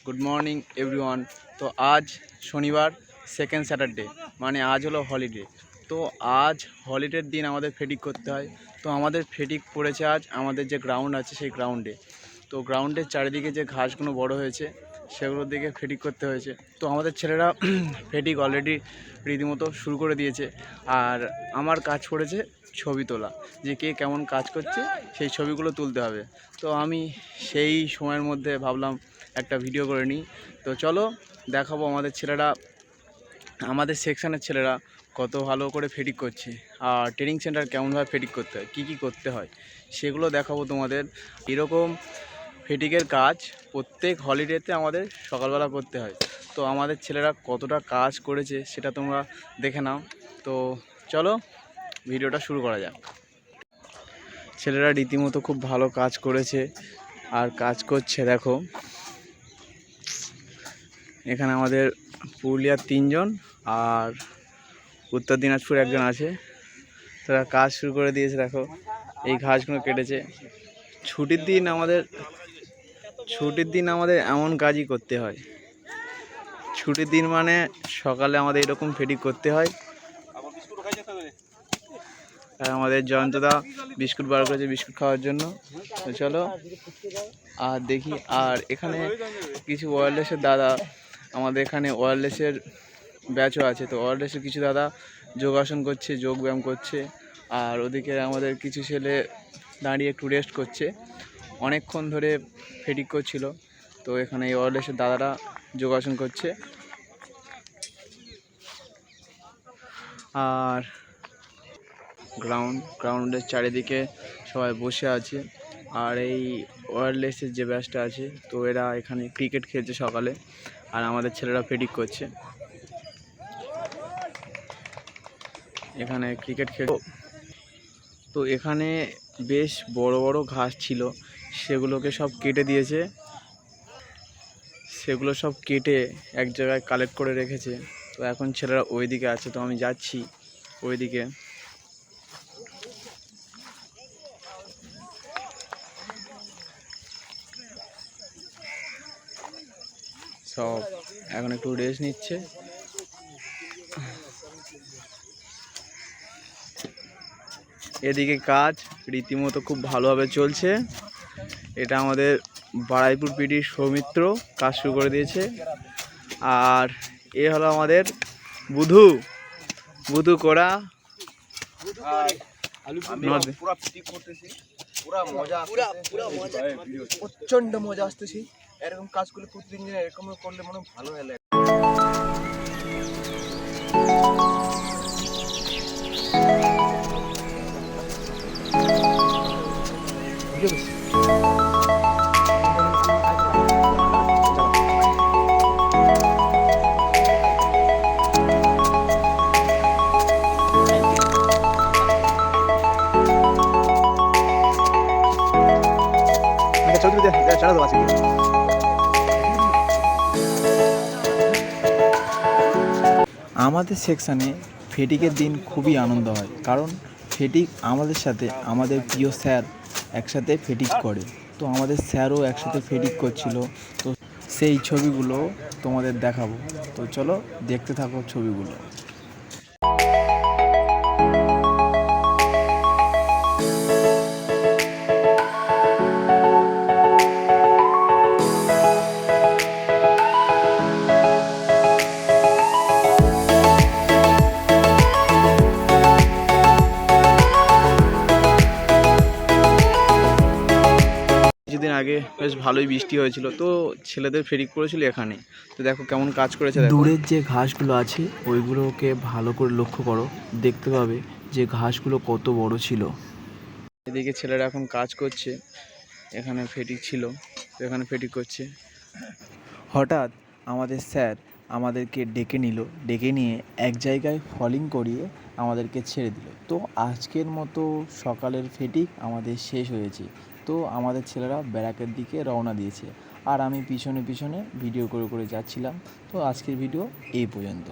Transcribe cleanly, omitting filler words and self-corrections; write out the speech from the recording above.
Good morning everyone. তো আজ শনিবার সেকেন্ড স্যাটারডে, মানে আজ হলো হলিডে। তো আজ হলিডের দিন আমাদের ফেটিক করতে হয়। তো আমাদের ফেটিক পড়েছে আজ আমাদের যে গ্রাউন্ড আছে সেই গ্রাউন্ডে। তো গ্রাউন্ডের চারিদিকে যে ঘাসগুলো বড় হয়েছে সেগুলোর দিকে ফেটিক করতে হয়েছে। তো আমাদের ছেলেরা ফেটিক অলরেডি রীতিমতো শুরু করে দিয়েছে। আর আমার কাজ পড়েছে ছবি তোলা, যে কে কেমন কাজ করছে সেই ছবিগুলো তুলতে হবে। তো আমি সেই সময়ের মধ্যে ভাবলাম একটা ভিডিও করে নিই। তো চলো দেখাবো আমাদের ছেলেরা, আমাদের সেকশানের ছেলেরা কত ভালো করে ফেটিক করছে, আর ট্রেনিং সেন্টার কেমনভাবে ফেটিক করতে হয়, কী কী করতে হয় সেগুলো দেখাবো তোমাদের। এরকম ফেটিকের কাজ প্রত্যেক হলিডেতে আমাদের সকালবেলা করতে হয়। তো আমাদের ছেলেরা কতটা কাজ করেছে সেটা তোমরা দেখে নাও। তো চলো ভিডিওটা শুরু করা যাক। ছেলেরা রীতিমতো খুব ভালো কাজ করেছে আর কাজ করছে। দেখো এখানে আমাদের পুরুলিয়ার 3 জন আর উত্তর দিনাজপুর একজন আছে। তারা কাজ শুরু করে দিয়েছে। দেখো এই ঘাসগুলো কেটেছে। ছুটির দিন আমাদের এমন কাজই করতে হয়। ছুটির দিন মানে সকালে আমাদের এরকম ফেটিক করতে হয়। আর আমাদের জয়ন্তদা বিস্কুট বার করেছে বিস্কুট খাওয়ার জন্য। তো চলো আর দেখি। আর এখানে কিছু ওয়্যারলেসের দাদা, আমাদের এখানে ওয়্যারলেসের ব্যাচও আছে। তো ওয়্যারলেসের কিছু দাদা যোগাসন করছে, যোগ ব্যায়াম করছে। আর ওদিকে আমাদের কিছু ছেলে দাঁড়িয়ে একটু রেস্ট করছে, অনেকক্ষণ ধরে ফেটিক করছিল। তো এখানে এই ওয়্যারলেসের দাদারা যোগাসন করছে। আর গ্রাউন্ডের চারিদিকে সবাই বসে আছে। আর এই ওয়্যারলেসের যে ব্যাচটা আছে তো এরা এখানে ক্রিকেট খেলছে সকালে, আর আমাদের ছেলেরা ফেটিক করছে। এখানে ক্রিকেট খেল। তো এখানে বেশ বড় বড় ঘাস ছিল, সেগুলোকে সব কেটে দিয়েছে। সেগুলো সব কেটে এক জায়গায় কালেক্ট করে রেখেছে। তো এখন ছেলেরা ওইদিকে আছে, তো আমি যাচ্ছি ওইদিকে। সব এখন একটু রেস্ট নিচ্ছে। এদিকে কাজ রীতিমতো খুব ভালোভাবে চলছে। এটা আমাদের বারাইপুর পিডির সৌমিত্র কাজ শুরু করে দিয়েছে। আর এ হলো আমাদের বুধু কোড়া। প্রচন্ড মজা আসতেছি। এরকম কাজ করলে প্রতিদিন এরকম করলে মনে ভালো হয়। আমাদের সেকশানে ফেটিকের দিন খুবই আনন্দ হয়, কারণ ফেটিক আমাদের সাথে আমাদের প্রিয় স্যার একসাথে ফেটিক করে। তো আমাদের স্যারও একসাথে ফেটিক করছিল। তো সেই ছবিগুলো তোমাদের দেখাবো। তো চলো দেখতে থাকো ছবিগুলো। কিছুদিন আগে বেশ ভালোই বৃষ্টি হয়েছিল, তো ছেলেদের ফেটিক পড়েছিল এখানে। তো দেখো কেমন কাজ করেছে। দূরের যে ঘাসগুলো আছে ওইগুলোকে ভালো করে লক্ষ্য করো, দেখতে পাবে যে ঘাসগুলো কত বড় ছিল। এদিকে ছেলেরা এখন কাজ করছে। এখানে ফেটিক ছিল, তো এখানে ফেটিক করছে। হঠাৎ আমাদের স্যার আমাদেরকে ডেকে নিয়ে এক জায়গায় ফলিং করিয়ে আমাদেরকে ছেড়ে দিল। তো আজকের মতো সকালের ফেটিক আমাদের শেষ হয়েছে। তো আমাদের ছেলেরা ব্যারাকের দিকে রওনা দিয়েছে, আর আমি পিছনে ভিডিও করে যাচ্ছিলাম। তো আজকের ভিডিও এই পর্যন্ত।